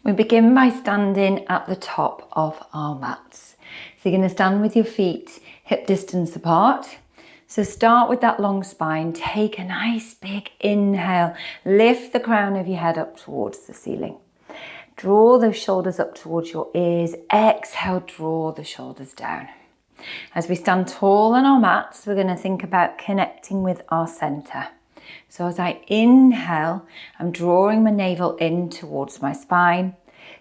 We begin by standing at the top of our mats. So you're going to stand with your feet hip distance apart. So start with that long spine. Take a nice big inhale. Lift the crown of your head up towards the ceiling. Draw those shoulders up towards your ears. Exhale, draw the shoulders down. As we stand tall on our mats, we're going to think about connecting with our center. So as I inhale, I'm drawing my navel in towards my spine.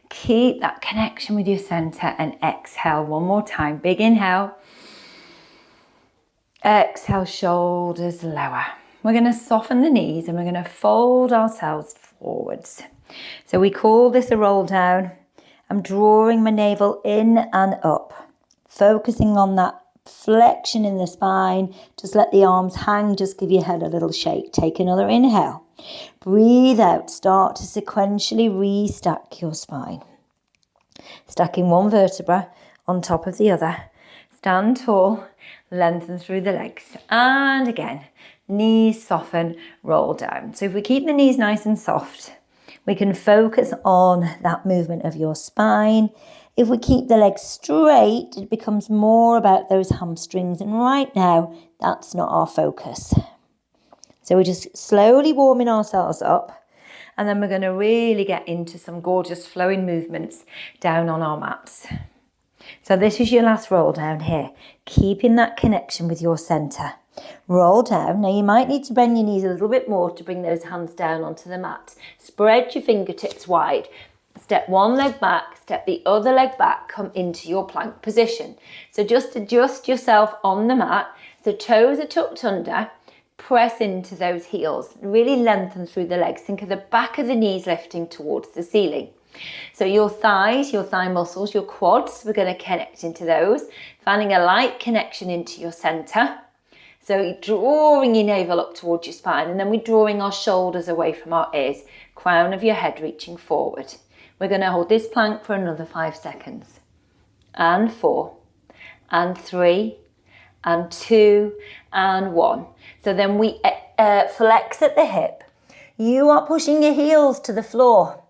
Keep that connection with your center and exhale one more time. Big inhale. Exhale, shoulders lower. We're going to soften the knees and we're going to fold ourselves forwards. So we call this a roll down. I'm drawing my navel in and up, focusing on that flexion in the spine. Just let the arms hang, just give your head a little shake. Take another inhale. Breathe out, start to sequentially restack your spine. Stacking one vertebra on top of the other. Stand tall, lengthen through the legs. And again, knees soften, roll down. So if we keep the knees nice and soft, we can focus on that movement of your spine. If we keep the legs straight, it becomes more about those hamstrings. And right now, that's not our focus. So we're just slowly warming ourselves up. And then we're going to really get into some gorgeous flowing movements down on our mats. So this is your last roll down here. Keeping that connection with your center. Roll down. Now you might need to bend your knees a little bit more to bring those hands down onto the mat. Spread your fingertips wide. Step one leg back, step the other leg back, come into your plank position. So just adjust yourself on the mat. So toes are tucked under, press into those heels. Really lengthen through the legs. Think of the back of the knees lifting towards the ceiling. So your thighs, your thigh muscles, your quads, we're going to connect into those. Finding a light connection into your center. So you're drawing your navel up towards your spine and then we're drawing our shoulders away from our ears. Crown of your head reaching forward. We're going to hold this plank for another 5 seconds. And 4, and 3, and 2, and 1. So then we flex at the hip. You are pushing your heels to the floor.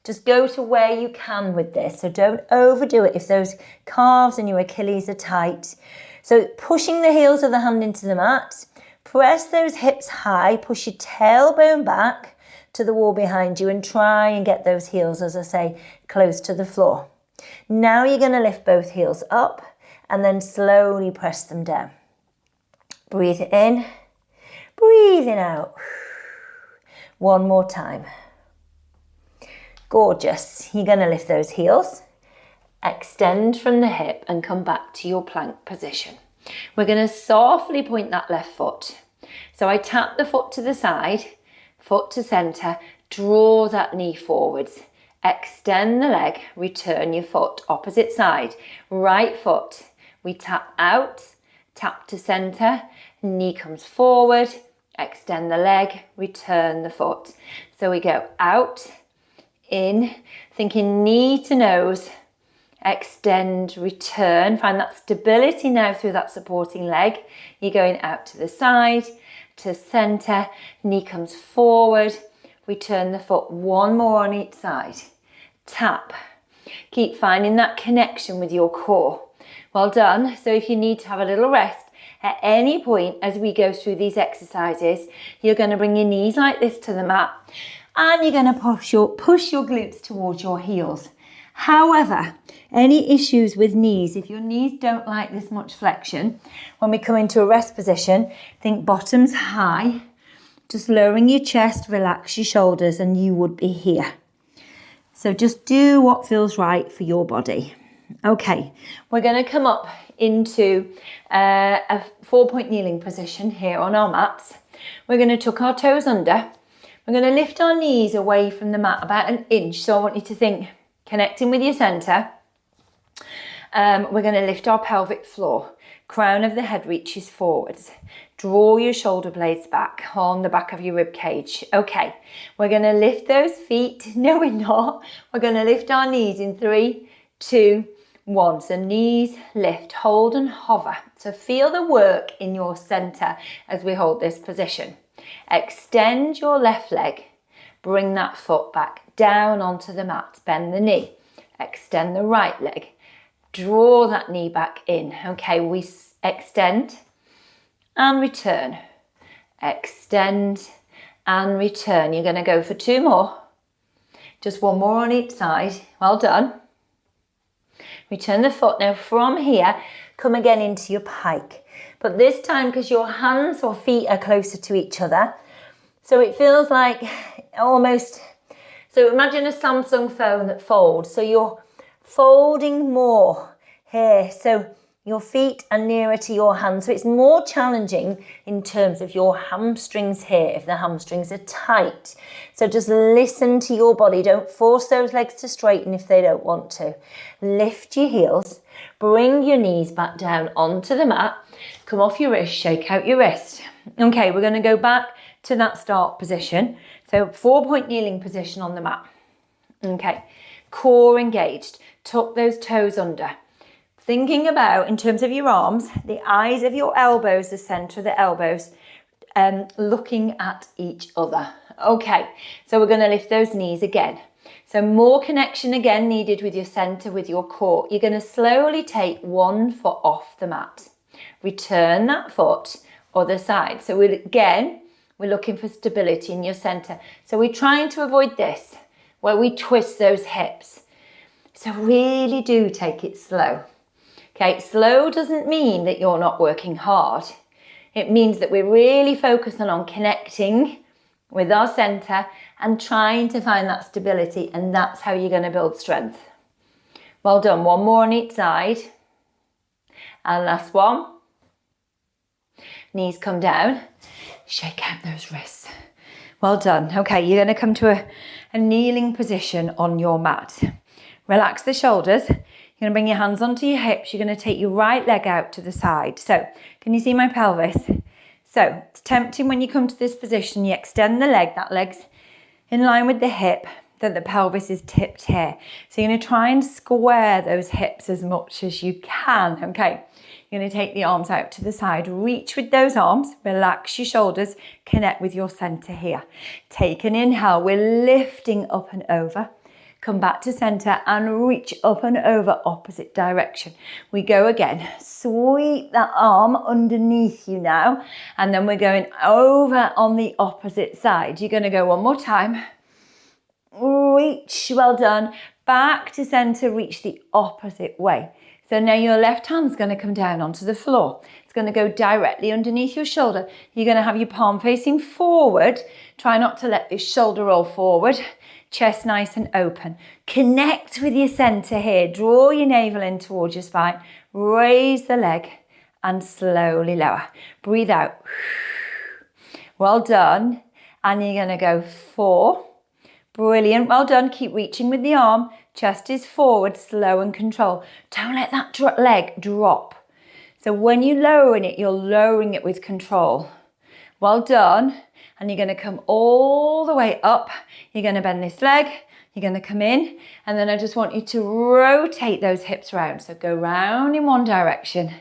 Just go to where you can with this. So don't overdo it if those calves and your Achilles are tight. So pushing the heels of the hand into the mat. Press those hips high. Push your tailbone back to the wall behind you and try and get those heels, as I say, close to the floor. Now you're going to lift both heels up and then slowly press them down. Breathe it in, breathing out. One more time. Gorgeous. You're going to lift those heels, extend from the hip and come back to your plank position. We're going to softly point that left foot. So I tap the foot to the side, foot to center, draw that knee forwards, extend the leg, return your foot, opposite side, right foot, we tap out, tap to center, knee comes forward, extend the leg, return the foot. So we go out, in, thinking knee to nose, extend, return, find that stability now through that supporting leg. You're going out to the side, to center, knee comes forward, return the foot, one more on each side, tap. Keep finding that connection with your core. Well done. So if you need to have a little rest at any point as we go through these exercises, you're going to bring your knees like this to the mat and you're going to push your glutes towards your heels. However, any issues with knees, if your knees don't like this much flexion, when we come into a rest position, think bottoms high, just lowering your chest, relax your shoulders, and you would be here. So just do what feels right for your body. Okay, we're going to come up into a 4-point kneeling position here on our mats. We're going to tuck our toes under. We're going to lift our knees away from the mat about an inch. So I want you to think connecting with your center. We're going to lift our pelvic floor. Crown of the head reaches forwards. Draw your shoulder blades back on the back of your rib cage. Okay, we're going to lift those feet. No, we're not. We're going to lift our knees in 3, 2, 1. So knees lift, hold and hover. So feel the work in your center as we hold this position. Extend your left leg. Bring that foot back down onto the mat. Bend the knee, extend the right leg, draw that knee back in. Okay, we extend and return, extend and return. You're going to go for 2 more, just 1 more on each side. Well done. Return the foot. Now from here, come again into your pike, but this time because your hands or feet are closer to each other, so it feels like almost, so imagine a Samsung phone that folds, so you're folding more here, so your feet are nearer to your hands, so it's more challenging in terms of your hamstrings here, if the hamstrings are tight. So just listen to your body. Don't force those legs to straighten if they don't want to. Lift your heels, bring your knees back down onto the mat, come off your wrist, shake out your wrist. Okay, we're going to go back to that start position. So 4-point kneeling position on the mat. Okay, core engaged, tuck those toes under. Thinking about, in terms of your arms, the eyes of your elbows, the centre of the elbows, looking at each other. Okay, so we're going to lift those knees again. So more connection again needed with your centre, with your core. You're going to slowly take 1 foot off the mat. Return that foot, other side. So we're looking for stability in your centre. So we're trying to avoid this, where we twist those hips. So really do take it slow. Okay, slow doesn't mean that you're not working hard. It means that we're really focusing on connecting with our centre and trying to find that stability, and that's how you're going to build strength. Well done. 1 more on each side. And last one. Knees come down. Shake out those wrists. Well done. Okay, you're going to come to a kneeling position on your mat. Relax the shoulders. You're going to bring your hands onto your hips. You're going to take your right leg out to the side. So, can you see my pelvis? So, it's tempting when you come to this position, you extend the leg, that leg's in line with the hip, that the pelvis is tipped here. So, you're going to try and square those hips as much as you can, okay? You're going to take the arms out to the side, reach with those arms, relax your shoulders, connect with your centre here. Take an inhale, we're lifting up and over. Come back to centre and reach up and over opposite direction. We go again. Sweep that arm underneath you now. And then we're going over on the opposite side. You're going to go 1 more time. Reach, well done. Back to centre, reach the opposite way. So now your left hand's going to come down onto the floor. It's going to go directly underneath your shoulder. You're going to have your palm facing forward. Try not to let your shoulder roll forward. Chest nice and open. Connect with your centre here. Draw your navel in towards your spine. Raise the leg and slowly lower. Breathe out. Well done. And you're going to go 4. Brilliant. Well done. Keep reaching with the arm. Chest is forward, slow and control. Don't let that leg drop. So when you're lowering it, you're lowering it with control. Well done. And you're going to come all the way up. You're going to bend this leg. You're going to come in. And then I just want you to rotate those hips round. So go round in one direction.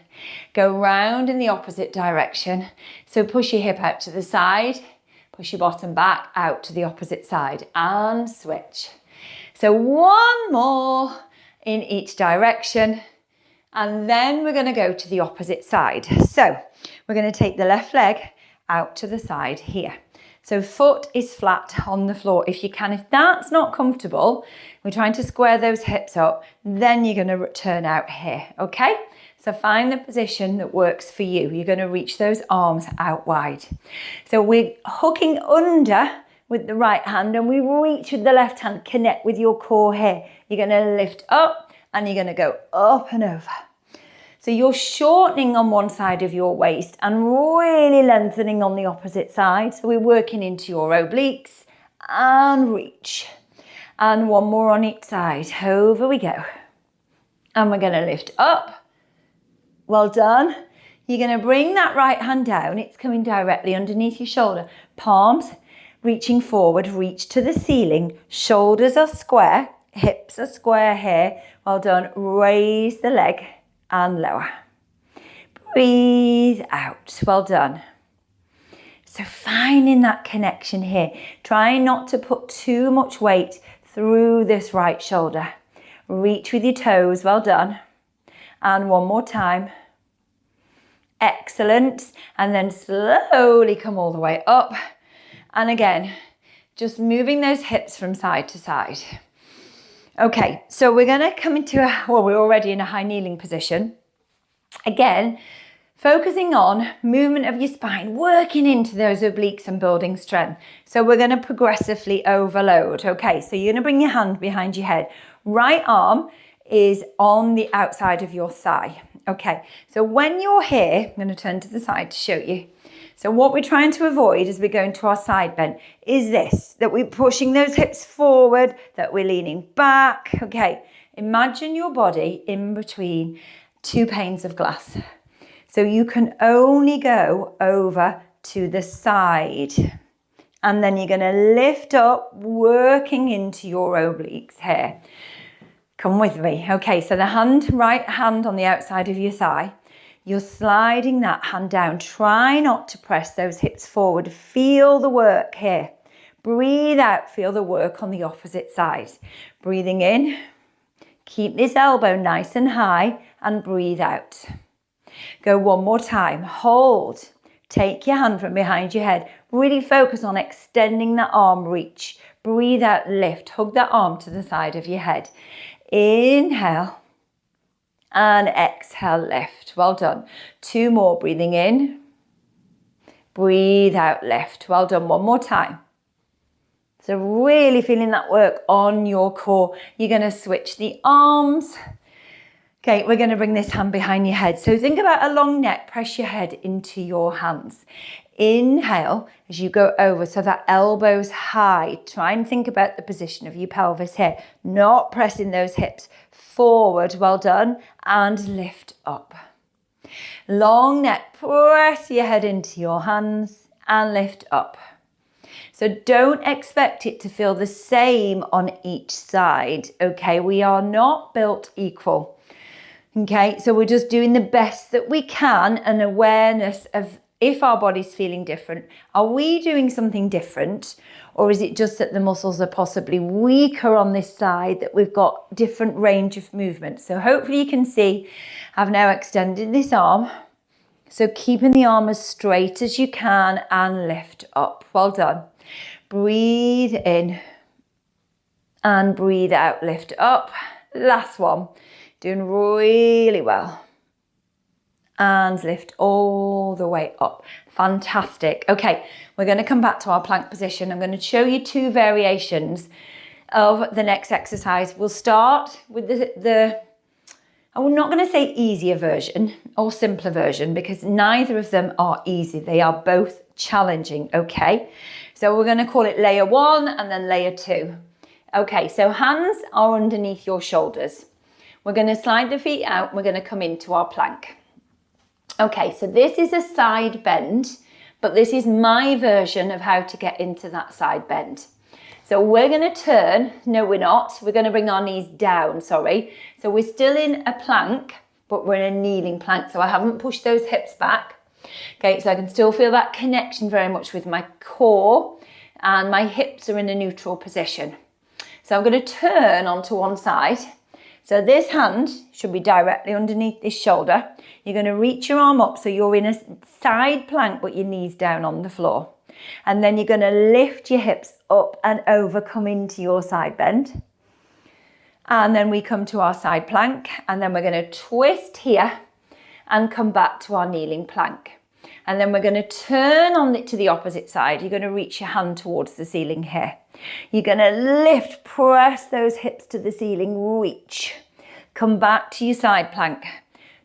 Go round in the opposite direction. So push your hip out to the side. Push your bottom back out to the opposite side. And switch. So 1 more in each direction. And then we're going to go to the opposite side. So we're going to take the left leg out to the side here. So foot is flat on the floor if you can. If that's not comfortable, we're trying to square those hips up, then you're going to turn out here, okay? So find the position that works for you. You're going to reach those arms out wide. So we're hooking under with the right hand and we reach with the left hand. Connect with your core here. You're going to lift up and you're going to go up and over. So you're shortening on one side of your waist and really lengthening on the opposite side. So we're working into your obliques and reach. And 1 more on each side. Over we go. And we're going to lift up. Well done. You're going to bring that right hand down. It's coming directly underneath your shoulder. Palms reaching forward, reach to the ceiling. Shoulders are square. Hips are square here. Well done. Raise the leg. And lower. Breathe out. Well done. So finding that connection here. Trying not to put too much weight through this right shoulder. Reach with your toes, well done. And one more time. Excellent. And then slowly come all the way up. And again, just moving those hips from side to side. Okay, so we're going to come into we're already in a high kneeling position. Again, focusing on movement of your spine, working into those obliques and building strength. So we're going to progressively overload. Okay, so you're going to bring your hand behind your head. Right arm is on the outside of your thigh. Okay, so when you're here, I'm going to turn to the side to show you. So what we're trying to avoid as we go into our side bend is this, that we're pushing those hips forward, that we're leaning back. Okay, imagine your body in between two panes of glass. So you can only go over to the side. And then you're going to lift up, working into your obliques here. Come with me. Okay, so the right hand on the outside of your thigh. You're sliding that hand down. Try not to press those hips forward. Feel the work here. Breathe out. Feel the work on the opposite side. Breathing in. Keep this elbow nice and high and breathe out. Go one more time. Hold. Take your hand from behind your head. Really focus on extending that arm reach. Breathe out, lift. Hug that arm to the side of your head. Inhale and exhale, lift. Well done. Two more. Breathing in. Breathe out, lift. Well done. One more time. So really feeling that work on your core. You're going to switch the arms. Okay, we're going to bring this hand behind your head. So think about a long neck. Press your head into your hands. Inhale as you go over, so that elbow's high. Try and think about the position of your pelvis here. Not pressing those hips forward. Well done. And lift up. Long neck. Press your head into your hands and lift up. So don't expect it to feel the same on each side. Okay, we are not built equal. Okay, so we're just doing the best that we can, and awareness of if our body's feeling different. Are we doing something different? Or is it just that the muscles are possibly weaker on this side, that we've got different range of movement? So hopefully you can see I've now extended this arm. So keeping the arm as straight as you can and lift up. Well done. Breathe in and breathe out, lift up. Last one. Doing really well. And lift all the way up. Fantastic. Okay, we're going to come back to our plank position. I'm going to show you two variations of the next exercise. We'll start with I'm not going to say easier version or simpler version, because neither of them are easy. They are both challenging, okay? So we're going to call it layer 1 and then layer 2. Okay, so hands are underneath your shoulders. We're going to slide the feet out. We're going to come into our plank. Okay, so this is a side bend, but this is my version of how to get into that side bend. So we're going to turn. No, we're not. We're going to bring our knees down, sorry. So we're still in a plank, but we're in a kneeling plank. So I haven't pushed those hips back. Okay, so I can still feel that connection very much with my core, and my hips are in a neutral position. So I'm going to turn onto one side. So this hand should be directly underneath this shoulder. You're going to reach your arm up so you're in a side plank, but your knees down on the floor. And then you're going to lift your hips up and over, come into your side bend. And then we come to our side plank, and then we're going to twist here and come back to our kneeling plank. And then we're going to turn to the opposite side. You're going to reach your hand towards the ceiling here. You're going to lift, press those hips to the ceiling, reach. Come back to your side plank.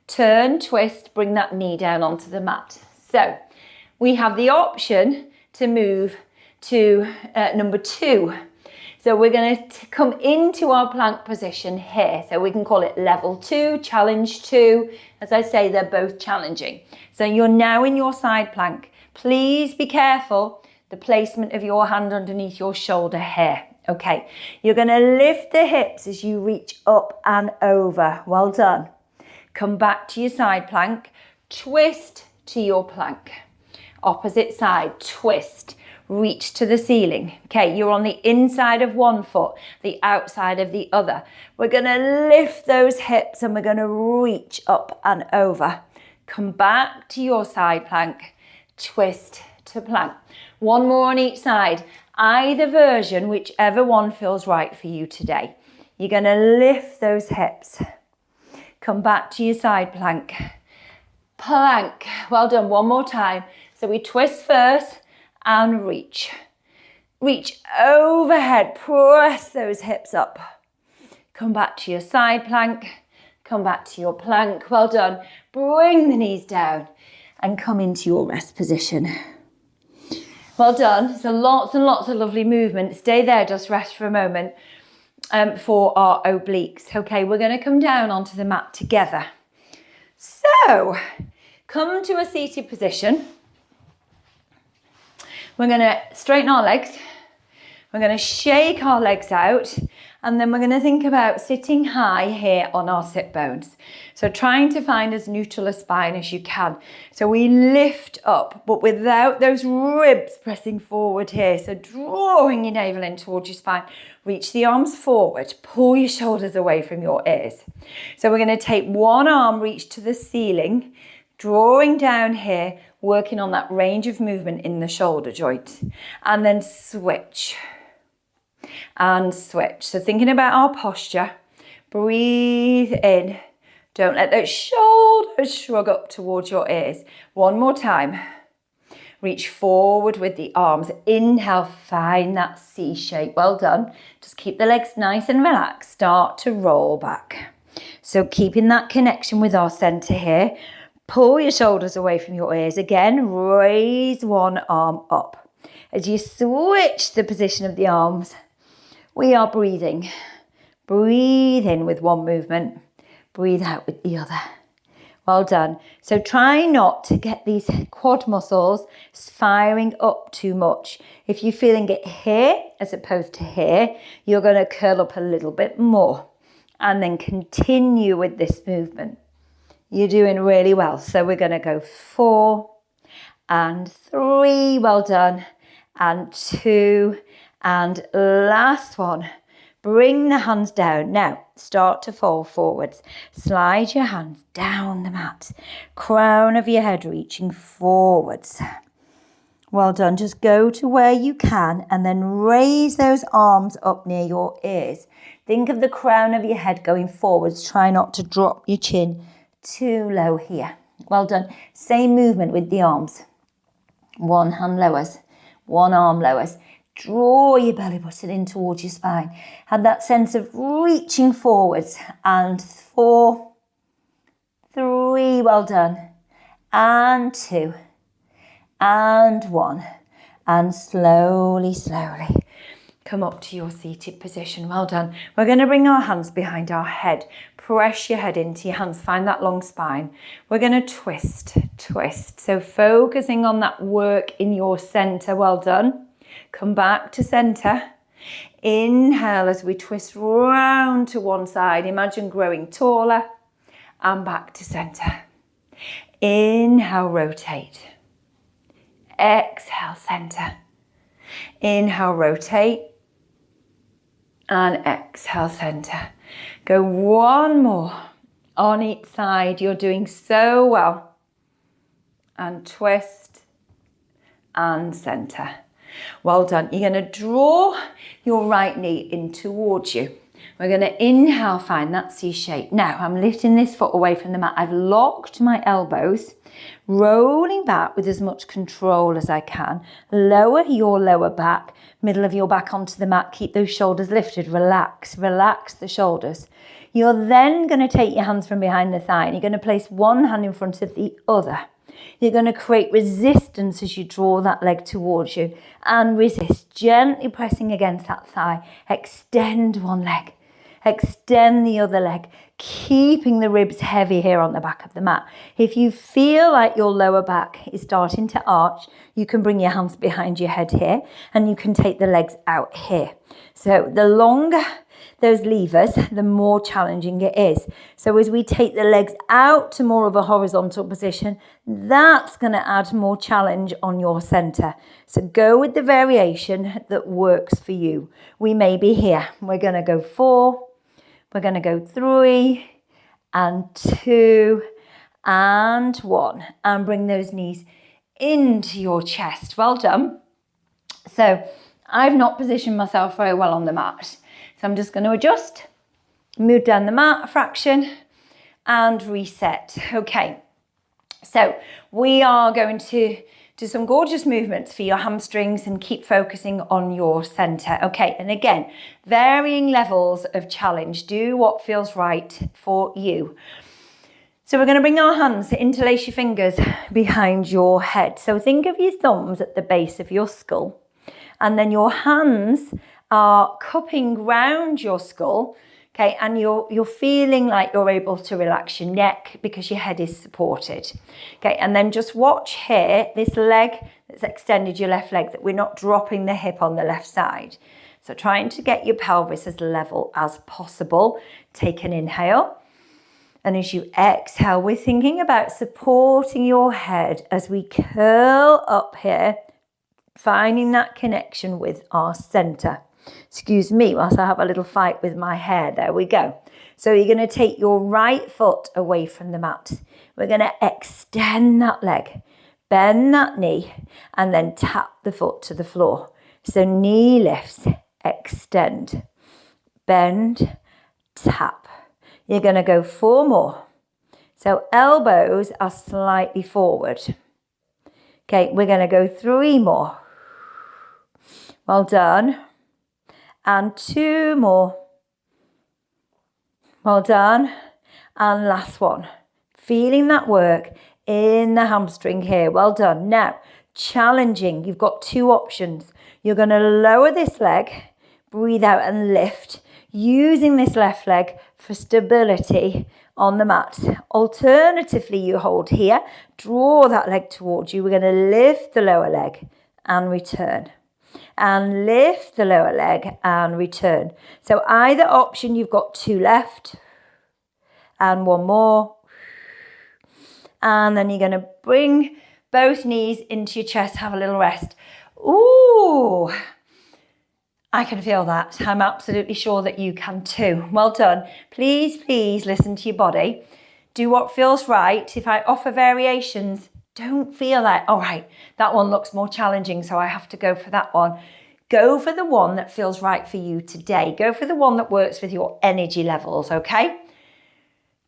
Turn, twist, bring that knee down onto the mat. So we have the option to move to number 2. So we're going to come into our plank position here. So we can call it level 2, challenge 2. As I say, they're both challenging. So you're now in your side plank. Please be careful the placement of your hand underneath your shoulder here. Okay, you're going to lift the hips as you reach up and over. Well done. Come back to your side plank. Twist to your plank. Opposite side, twist. reach to the ceiling. Okay, you're on the inside of one foot, the outside of the other. We're going to lift those hips and we're going to reach up and over. Come back to your side plank, twist to plank. One more on each side, either version, whichever one feels right for you today. You're going to lift those hips. Come back to your side plank. Plank. Well done. One more time. So we twist first and reach. Reach overhead. Press those hips up. Come back to your side plank. Come back to your plank. Well done. Bring the knees down and come into your rest position. Well done. So lots and lots of lovely movement. Stay there. Just rest for a moment. For our obliques. Okay, we're going to come down onto the mat together. So, come to a seated position. We're going to straighten our legs. We're going to shake our legs out. And then we're going to think about sitting high here on our sit bones. So trying to find as neutral a spine as you can. So we lift up, but without those ribs pressing forward here. So drawing your navel in towards your spine. Reach the arms forward. Pull your shoulders away from your ears. So we're going to take one arm, reach to the ceiling. Drawing down here, working on that range of movement in the shoulder joint. And then switch. And switch. So thinking about our posture, breathe in. Don't let those shoulders shrug up towards your ears. One more time. Reach forward with the arms. Inhale, find that C shape. Well done. Just keep the legs nice and relaxed. Start to roll back. So keeping that connection with our center here. Pull your shoulders away from your ears. Again, raise one arm up. As you switch the position of the arms, we are breathing. Breathe in with one movement. Breathe out with the other. Well done. So try not to get these quad muscles firing up too much. If you're feeling it here as opposed to here, you're going to curl up a little bit more and then continue with this movement. You're doing really well. So we're going to go 4 and 3. Well done. And 2 and last one. Bring the hands down. Now, start to fall forwards. Slide your hands down the mat. Crown of your head reaching forwards. Well done. Just go to where you can and then raise those arms up near your ears. Think of the crown of your head going forwards. Try not to drop your chin too low here. Well done. Same movement with the arms. One hand lowers. One arm lowers. Draw your belly button in towards your spine. Have that sense of reaching forwards. And 4, 3, well done. And 2, and 1. And slowly, slowly come up to your seated position. Well done. We're going to bring our hands behind our head. Press your head into your hands. Find that long spine. We're going to twist, twist. So focusing on that work in your center. Well done. Come back to center. Inhale as we twist round to one side. Imagine growing taller and back to center. Inhale, rotate. Exhale, center. Inhale, rotate. And exhale, center. Go one more on each side. You're doing so well. And twist and center. Well done. You're going to draw your right knee in towards you. We're going to inhale, find that C shape. Now I'm lifting this foot away from the mat. I've locked my elbows, rolling back with as much control as I can. Lower your lower back, middle of your back onto the mat. Keep those shoulders lifted. Relax, relax the shoulders. You're then going to take your hands from behind the thigh and you're going to place one hand in front of the other. You're going to create resistance as you draw that leg towards you and resist, gently pressing against that thigh. Extend one leg, extend the other leg, keeping the ribs heavy here on the back of the mat. If you feel like your lower back is starting to arch, you can bring your hands behind your head here and you can take the legs out here. So the longer those levers, the more challenging it is. So as we take the legs out to more of a horizontal position, that's going to add more challenge on your center. So go with the variation that works for you. We may be here. We're going to go 4, we're going to go 3 and 2 and 1, and bring those knees into your chest. Well done. So I've not positioned myself very well on the mat. So I'm just going to adjust, move down the mat a fraction and reset. Okay, so we are going to do some gorgeous movements for your hamstrings and keep focusing on your center. Okay, and again, varying levels of challenge. Do what feels right for you. So we're going to bring our hands, interlace your fingers behind your head. So think of your thumbs at the base of your skull. And then your hands are cupping round your skull, okay, and you're feeling like you're able to relax your neck because your head is supported. Okay, and then just watch here, this leg that's extended, your left leg, that we're not dropping the hip on the left side. So trying to get your pelvis as level as possible. Take an inhale. And as you exhale, we're thinking about supporting your head as we curl up here, finding that connection with our center. Excuse me whilst I have a little fight with my hair. There we go. So you're going to take your right foot away from the mat. We're going to extend that leg, bend that knee, and then tap the foot to the floor. So knee lifts, extend, bend, tap. You're going to go 4 more. So elbows are slightly forward. Okay, we're going to go 3 more. Well done. And 2 more. Well done. And last one. Feeling that work in the hamstring here. Well done. Now, challenging. You've got 2 options. You're going to lower this leg, breathe out and lift, using this left leg for stability on the mat. Alternatively, you hold here, draw that leg towards you. We're going to lift the lower leg and return. And lift the lower leg and return. So either option, you've got 2 left and 1 more. And then you're going to bring both knees into your chest, have a little rest. Ooh, I can feel that. I'm absolutely sure that you can too. Well done. Please, please listen to your body. Do what feels right. If I offer variations, don't feel like, all right, that one looks more challenging, so I have to go for that one. Go for the one that feels right for you today. Go for the one that works with your energy levels, okay?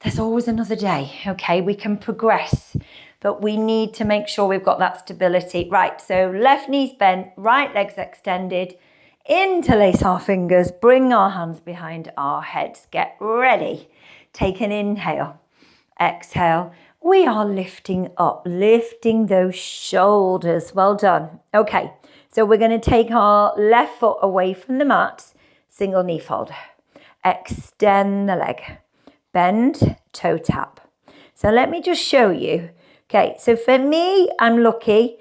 There's always another day, okay? We can progress, but we need to make sure we've got that stability. Right, so left knee's bent, right leg's extended. Interlace our fingers, bring our hands behind our heads. Get ready. Take an inhale. Exhale. We are lifting up, lifting those shoulders. Well done. Okay, so we're going to take our left foot away from the mat. Single knee fold. Extend the leg. Bend, toe tap. So let me just show you. Okay, so for me, I'm lucky.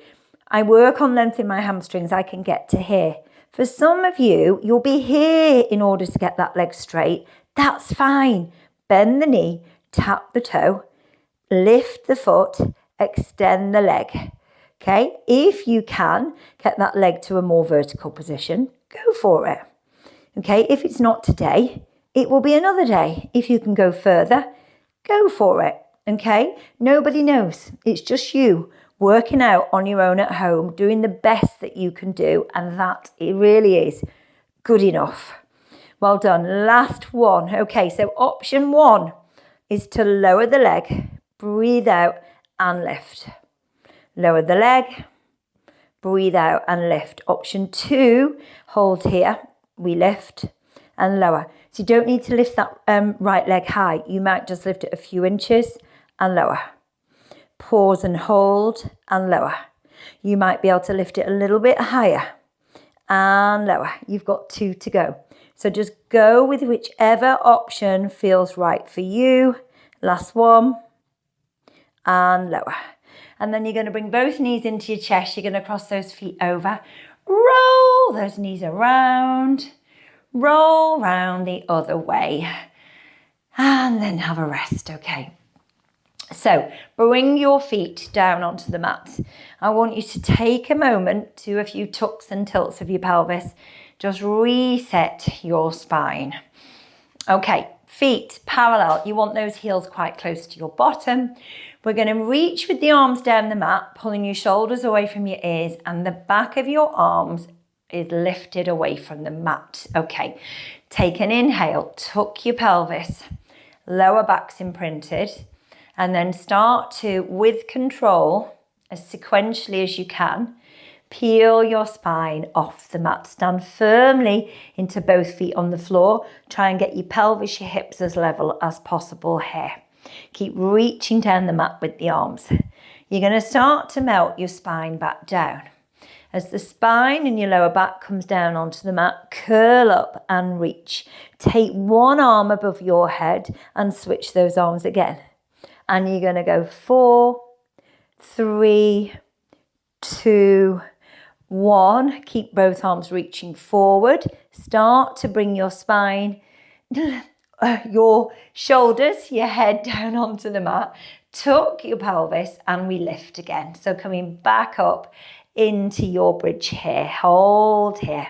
I work on length in my hamstrings. I can get to here. For some of you, you'll be here in order to get that leg straight. That's fine. Bend the knee, tap the toe, lift the foot, extend the leg. Okay, if you can get that leg to a more vertical position, go for it. Okay, if it's not today, it will be another day. If you can go further, go for it. Okay, nobody knows. It's just you working out on your own at home, doing the best that you can do, and that it really is good enough. Well done. Last one. Okay, so option 1 is to lower the leg, breathe out and lift. Lower the leg, breathe out and lift. Option 2, hold here, we lift and lower. So you don't need to lift that right leg high. You might just lift it a few inches and lower. Pause and hold and lower. You might be able to lift it a little bit higher and lower. You've got 2 to go. So just go with whichever option feels right for you. Last one and lower. And then you're going to bring both knees into your chest. You're going to cross those feet over. Roll those knees around. roll round the other way, and then have a rest, okay? So bring your feet down onto the mat. I want you to take a moment, do a few tucks and tilts of your pelvis, just reset your spine. Okay, feet parallel. You want those heels quite close to your bottom. We're going to reach with the arms down the mat, pulling your shoulders away from your ears, and the back of your arms is lifted away from the mat. Okay, take an inhale, tuck your pelvis, lower back's imprinted, and then start to, with control, as sequentially as you can, peel your spine off the mat. Stand firmly into both feet on the floor. Try and get your pelvis, your hips as level as possible here. Keep reaching down the mat with the arms. You're going to start to melt your spine back down. As the spine and your lower back comes down onto the mat, curl up and reach. Take one arm above your head and switch those arms again. And you're going to go 4, 3, 2, 1. Keep both arms reaching forward. Start to bring your spine, your shoulders, your head down onto the mat. Tuck your pelvis and we lift again. So coming back up into your bridge here. Hold here.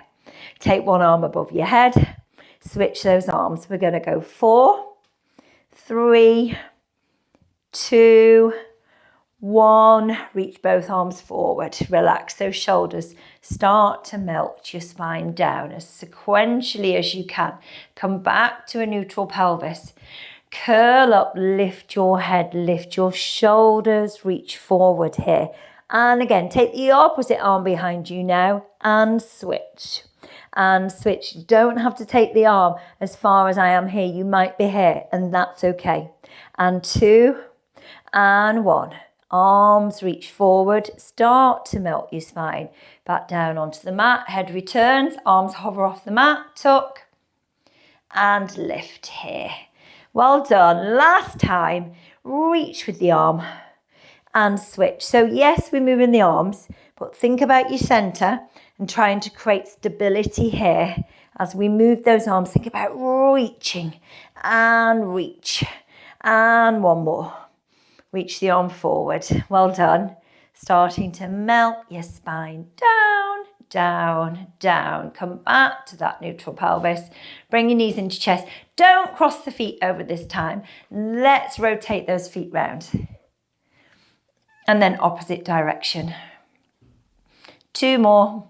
Take one arm above your head. Switch those arms. We're going to go 4, 3, 2, 1. Reach both arms forward. Relax those shoulders. Start to melt your spine down as sequentially as you can. Come back to a neutral pelvis. Curl up, lift your head, lift your shoulders, reach forward here. And again, take the opposite arm behind you now and switch. And switch. You don't have to take the arm as far as I am here. You might be here and that's okay. And 2 and 1. Arms reach forward. Start to melt your spine. Back down onto the mat. Head returns. Arms hover off the mat. Tuck. And lift here. Well done. Last time. Reach with the arm. And switch. So yes, we're moving the arms. But think about your centre. And trying to create stability here. As we move those arms. Think about reaching. And reach. And one more. Reach the arm forward. Well done. Starting to melt your spine down, down, down. Come back to that neutral pelvis. Bring your knees into chest. Don't cross the feet over this time. Let's rotate those feet round. And then opposite direction. 2 more.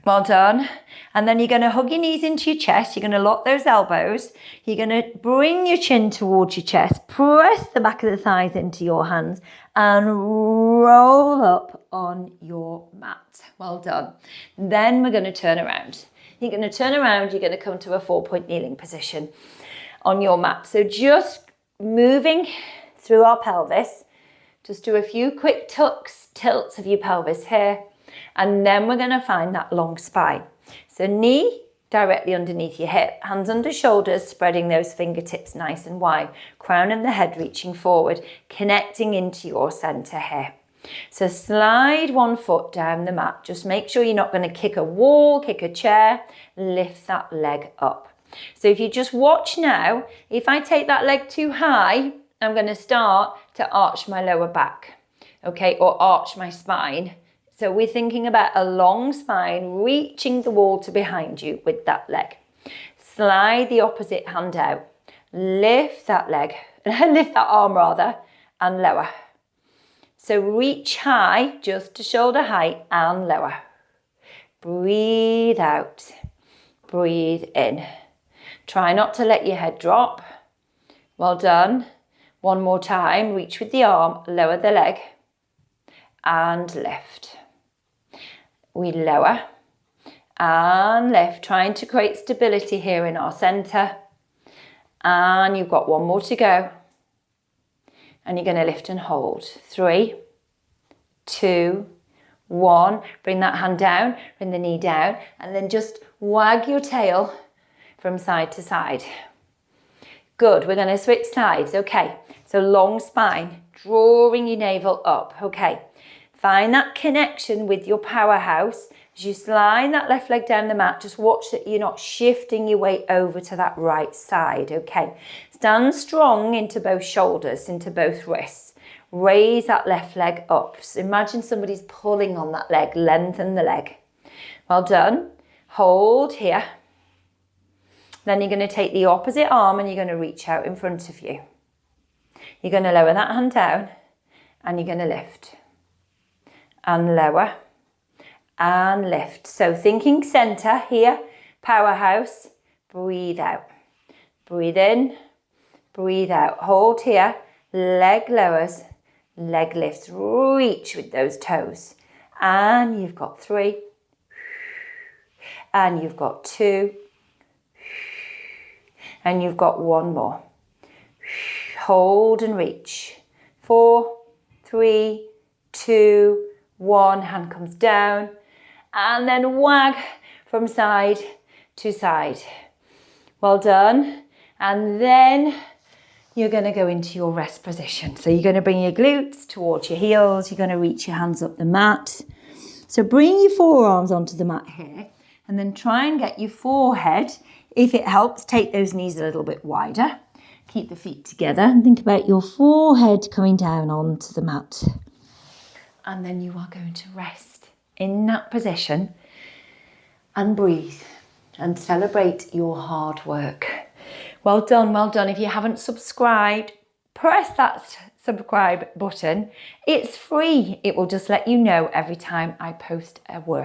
Well done. And then you're going to hug your knees into your chest. You're going to lock those elbows. You're going to bring your chin towards your chest. Press the back of the thighs into your hands and roll up on your mat. Well done. Then we're going to turn around. You're going to turn around. You're going to come to a 4-point kneeling position on your mat. So just moving through our pelvis. Just do a few quick tucks, tilts of your pelvis here. And then we're going to find that long spine. So knee directly underneath your hip, hands under shoulders, spreading those fingertips nice and wide, crown of the head reaching forward, connecting into your center here. So slide one foot down the mat. Just make sure you're not going to kick a wall, kick a chair, lift that leg up. So if you just watch now, if I take that leg too high, I'm going to start to arch my lower back, okay, or arch my spine. So we're thinking about a long spine, reaching the wall to behind you with that leg. Slide the opposite hand out. Lift that leg, lift that arm rather, and lower. So reach high, just to shoulder height and lower. Breathe out, breathe in. Try not to let your head drop. Well done. One more time, reach with the arm, lower the leg, and lift. We lower and lift, trying to create stability here in our center. And you've got one more to go. And you're going to lift and hold. 3, 2, 1. Bring that hand down, bring the knee down, and then just wag your tail from side to side. Good, we're going to switch sides. Okay, so long spine, drawing your navel up. Okay. Find that connection with your powerhouse As you slide that left leg down the mat, just watch that you're not shifting your weight over to that right side, okay? Stand strong into both shoulders, into both wrists. Raise that left leg up. So imagine somebody's pulling on that leg, lengthen the leg. Well done. Hold here. Then you're going to take the opposite arm and you're going to reach out in front of you. You're going to lower that hand down and you're going to lift. And lower. And lift. So thinking center here, powerhouse, breathe out. Breathe in, breathe out. Hold here, leg lowers, leg lifts. Reach with those toes. And you've got 3. And you've got 2. And you've got 1 more. Hold and reach. 4, 3, 2, 1. Hand comes down. And then wag from side to side. Well done. And then you're going to go into your rest position. So you're going to bring your glutes towards your heels. You're going to reach your hands up the mat. So bring your forearms onto the mat here. And then try and get your forehead. If it helps, take those knees a little bit wider. Keep the feet together. And think about your forehead coming down onto the mat. And then you are going to rest in that position and breathe and celebrate your hard work. Well done, well done. If you haven't subscribed, press that subscribe button. It's free. It will just let you know every time I post a workout.